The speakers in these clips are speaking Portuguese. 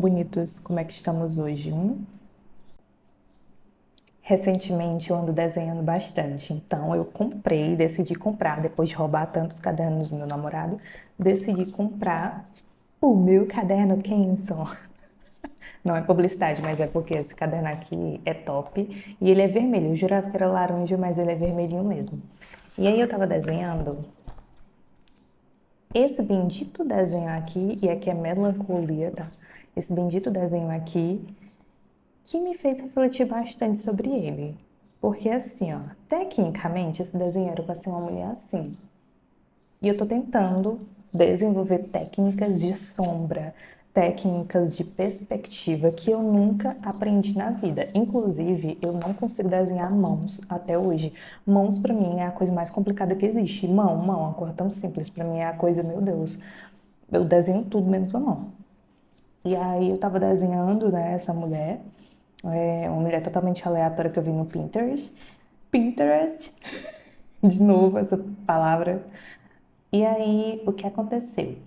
bonitos, como é que estamos hoje? Recentemente eu ando desenhando bastante, então eu decidi comprar, depois de roubar tantos cadernos do meu namorado, decidi comprar o meu caderno Kenson. Não é publicidade, mas é porque esse caderno aqui é top e ele é vermelho. Eu jurava que era laranja, mas ele é vermelhinho mesmo. E aí eu tava desenhando esse bendito desenho aqui, e aqui é melancolia, tá? Esse bendito desenho aqui que me fez refletir bastante sobre ele. Porque assim, ó, tecnicamente esse desenho era para ser uma mulher assim. E eu tô tentando desenvolver técnicas de sombra, técnicas de perspectiva que eu nunca aprendi na vida. Inclusive, eu não consigo desenhar mãos até hoje. Mãos para mim é a coisa mais complicada que existe. Mão, uma cor tão simples para mim é a coisa, meu Deus. Eu desenho tudo menos a mão. E aí eu tava desenhando, né, essa mulher, uma mulher totalmente aleatória que eu vi no Pinterest. Pinterest, de novo essa palavra. E aí, o que aconteceu?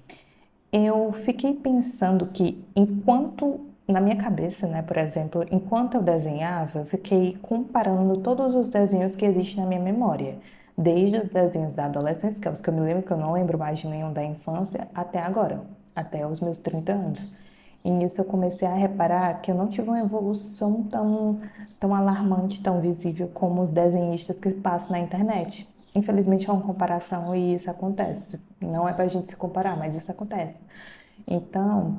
Eu fiquei pensando que na minha cabeça, né, por exemplo, enquanto eu desenhava, eu fiquei comparando todos os desenhos que existem na minha memória. Desde os desenhos da adolescência, que é os que eu me lembro, que eu não lembro mais de nenhum da infância, até agora, até os meus 30 anos. E nisso eu comecei a reparar que eu não tive uma evolução tão alarmante, tão visível como os desenhistas que passam na internet. Infelizmente é uma comparação e isso acontece. Não é pra gente se comparar, mas isso acontece. Então,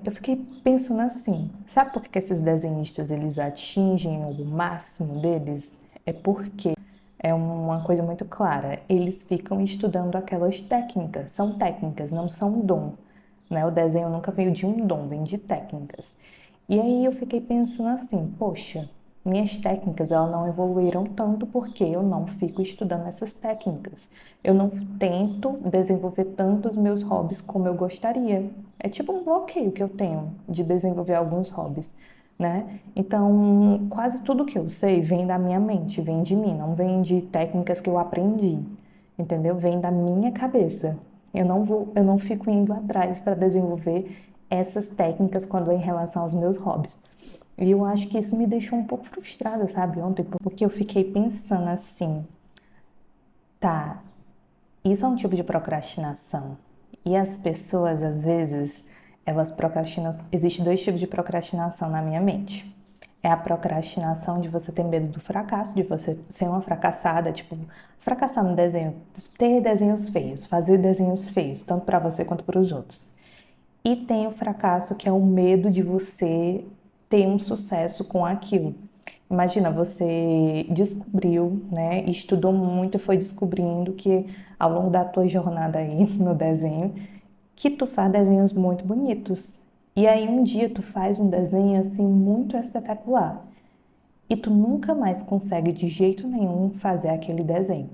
eu fiquei pensando assim, sabe por que esses desenhistas eles atingem o máximo deles? É porque é uma coisa muito clara, eles ficam estudando aquelas técnicas, são técnicas, não são dom, né? O desenho nunca veio de um dom, vem de técnicas. E aí eu fiquei pensando assim, poxa, minhas técnicas elas não evoluíram tanto porque eu não fico estudando essas técnicas. Eu não tento desenvolver tanto os meus hobbies como eu gostaria. É tipo um bloqueio que eu tenho de desenvolver alguns hobbies, né? Então, quase tudo que eu sei vem da minha mente, vem de mim, não vem de técnicas que eu aprendi, entendeu? Vem da minha cabeça. Eu não fico indo atrás para desenvolver essas técnicas quando é em relação aos meus hobbies. E eu acho que isso me deixou um pouco frustrada, sabe, ontem, porque eu fiquei pensando assim, tá, isso é um tipo de procrastinação. E as pessoas, às vezes, elas procrastinam. Existem dois tipos de procrastinação na minha mente. É a procrastinação de você ter medo do fracasso, de você ser uma fracassada, tipo, fracassar no desenho, ter desenhos feios, fazer desenhos feios, tanto para você quanto para os outros. E tem o fracasso, que é o medo de você ter um sucesso com aquilo. Imagina, você descobriu, né, estudou muito e foi descobrindo que ao longo da tua jornada aí no desenho, que tu faz desenhos muito bonitos. E aí um dia tu faz um desenho assim muito espetacular e tu nunca mais consegue de jeito nenhum fazer aquele desenho.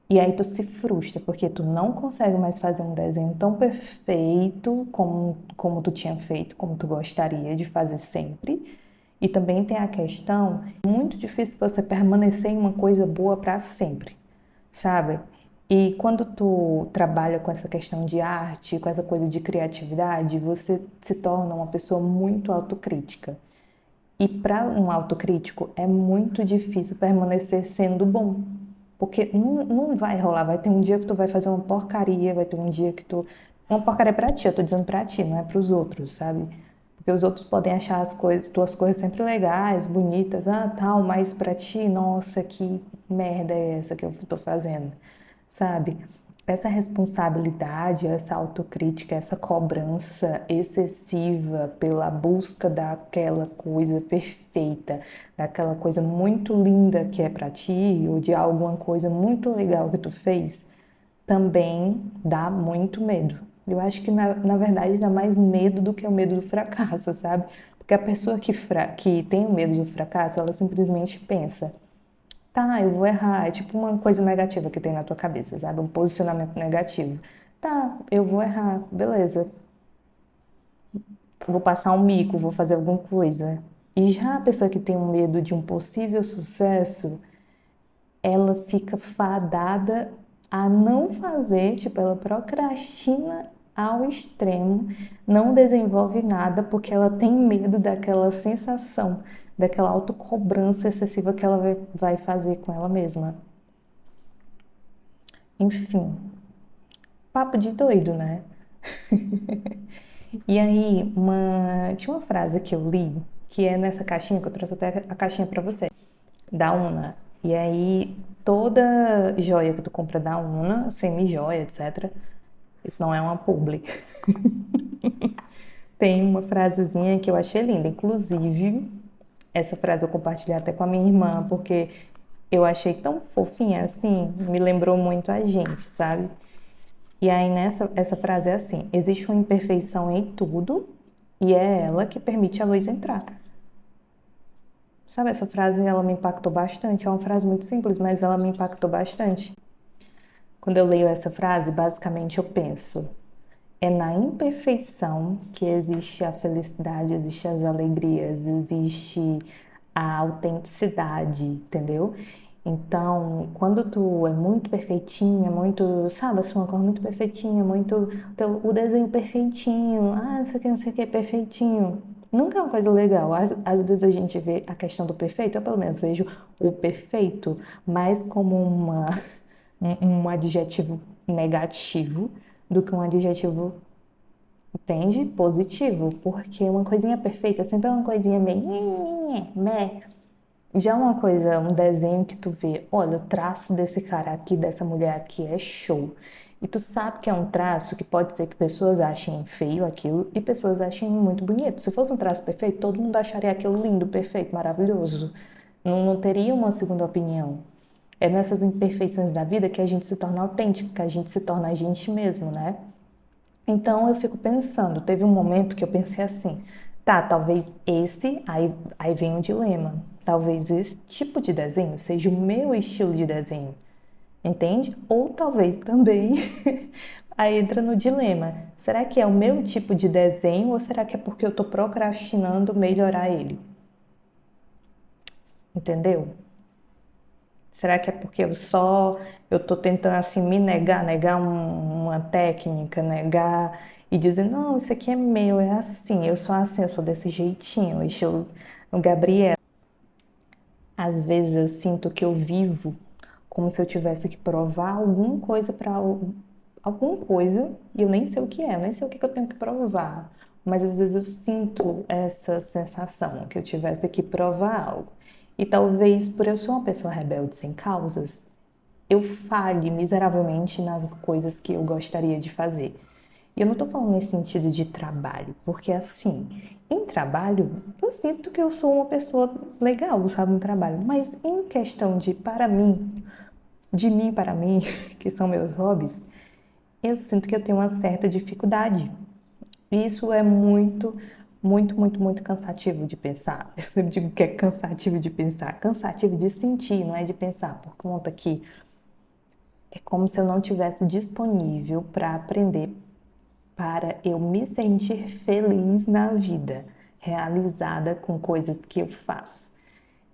E aí tu se frustra porque tu não consegue mais fazer um desenho tão perfeito como tu tinha feito, como tu gostaria de fazer sempre. E também tem a questão, é muito difícil você permanecer em uma coisa boa para sempre, sabe? E quando tu trabalha com essa questão de arte, com essa coisa de criatividade, você se torna uma pessoa muito autocrítica. E para um autocrítico é muito difícil permanecer sendo bom. Porque não vai rolar, vai ter um dia que tu vai fazer uma porcaria, vai ter um dia que tu. Uma porcaria pra ti, eu tô dizendo pra ti, não é pros outros, sabe? Porque os outros podem achar as coisas, tuas coisas sempre legais, bonitas, tal, mas pra ti, nossa, que merda é essa que eu tô fazendo, sabe? Essa responsabilidade, essa autocrítica, essa cobrança excessiva pela busca daquela coisa perfeita, daquela coisa muito linda que é para ti, ou de alguma coisa muito legal que tu fez, também dá muito medo. Eu acho que, na verdade, dá mais medo do que o medo do fracasso, sabe? Porque a pessoa que tem o medo do fracasso, ela simplesmente pensa, tá, eu vou errar. É tipo uma coisa negativa que tem na tua cabeça, sabe? Um posicionamento negativo. Tá, eu vou errar, beleza. Vou passar um mico, vou fazer alguma coisa. E já a pessoa que tem um medo de um possível sucesso, ela fica fadada a não fazer, tipo, ela procrastina ao extremo, não desenvolve nada porque ela tem medo daquela sensação, daquela autocobrança excessiva que ela vai fazer com ela mesma. Enfim, papo de doido, né? E aí, tinha uma frase que eu li, que é nessa caixinha, que eu trouxe até a caixinha pra você, da Una. E aí, toda joia que tu compra da Una, semi-joia, etc., isso não é uma publi. Tem uma frasezinha que eu achei linda. Inclusive, essa frase eu compartilhei até com a minha irmã, porque eu achei tão fofinha assim, me lembrou muito a gente, sabe? E aí essa frase é assim: existe uma imperfeição em tudo e é ela que permite a luz entrar. Sabe, essa frase ela me impactou bastante. É uma frase muito simples, mas ela me impactou bastante. Quando eu leio essa frase, basicamente eu penso: é na imperfeição que existe a felicidade, existe as alegrias, existe a autenticidade, entendeu? Então, quando tu é muito perfeitinha, muito, sabe, assim, uma cor muito perfeitinha, muito, o desenho perfeitinho, isso aqui não sei o que é perfeitinho. Nunca é uma coisa legal. Às vezes a gente vê a questão do perfeito, eu pelo menos vejo o perfeito mais como um adjetivo negativo do que um adjetivo, entende? Positivo, porque uma coisinha perfeita sempre é uma coisinha meio meh. Já uma coisa, um desenho que tu vê, olha, o traço desse cara aqui, dessa mulher aqui é show. E tu sabe que é um traço que pode ser que pessoas achem feio aquilo e pessoas achem muito bonito. Se fosse um traço perfeito, todo mundo acharia aquilo lindo, perfeito, maravilhoso. Não teria uma segunda opinião. É nessas imperfeições da vida que a gente se torna autêntico, que a gente se torna a gente mesmo, né? Então eu fico pensando, teve um momento que eu pensei assim, tá, talvez aí vem um dilema, talvez esse tipo de desenho seja o meu estilo de desenho, entende? Ou talvez também, aí entra no dilema, será que é o meu tipo de desenho ou será que é porque eu tô procrastinando melhorar ele? Entendeu? Será que é porque eu tô tentando assim me negar uma técnica, negar e dizer, não, isso aqui é meu, é assim, eu sou desse jeitinho, estilo Gabriel. Às vezes eu sinto que eu vivo como se eu tivesse que provar alguma coisa para alguma coisa e eu nem sei o que é, eu nem sei o que eu tenho que provar. Mas às vezes eu sinto essa sensação que eu tivesse que provar algo. E talvez por eu ser uma pessoa rebelde sem causas, eu falhe miseravelmente nas coisas que eu gostaria de fazer. E eu não tô falando nesse sentido de trabalho, porque assim, em trabalho, eu sinto que eu sou uma pessoa legal, sabe, no trabalho. Mas em questão de para mim, de mim para mim, que são meus hobbies, eu sinto que eu tenho uma certa dificuldade. E isso é muito, muito, muito, muito cansativo de pensar. Eu sempre digo que é cansativo de pensar, cansativo de sentir, não é de pensar, por conta que é como se eu não tivesse disponível para aprender, para eu me sentir feliz na vida, realizada com coisas que eu faço.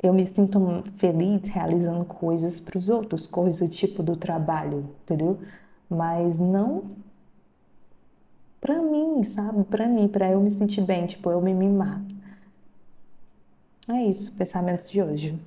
Eu me sinto feliz realizando coisas para os outros, coisas tipo do trabalho, entendeu? Mas não pra mim, sabe? Pra mim, pra eu me sentir bem, tipo, eu me mimar. É isso, pensamentos de hoje.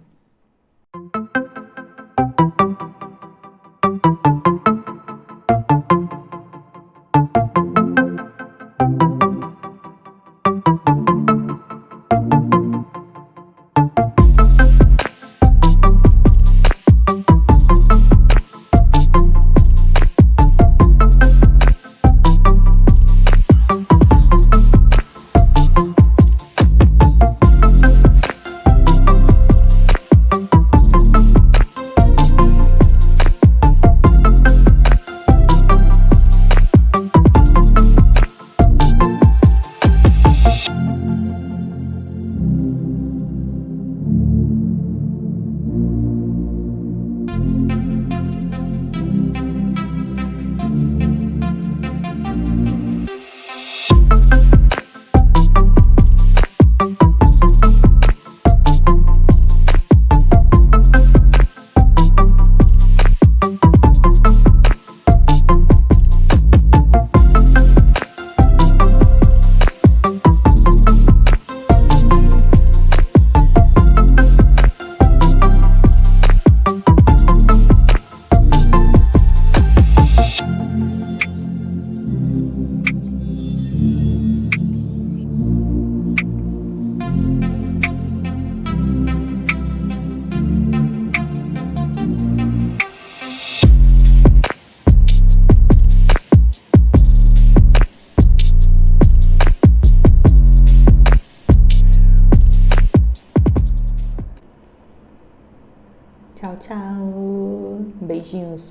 dedinhos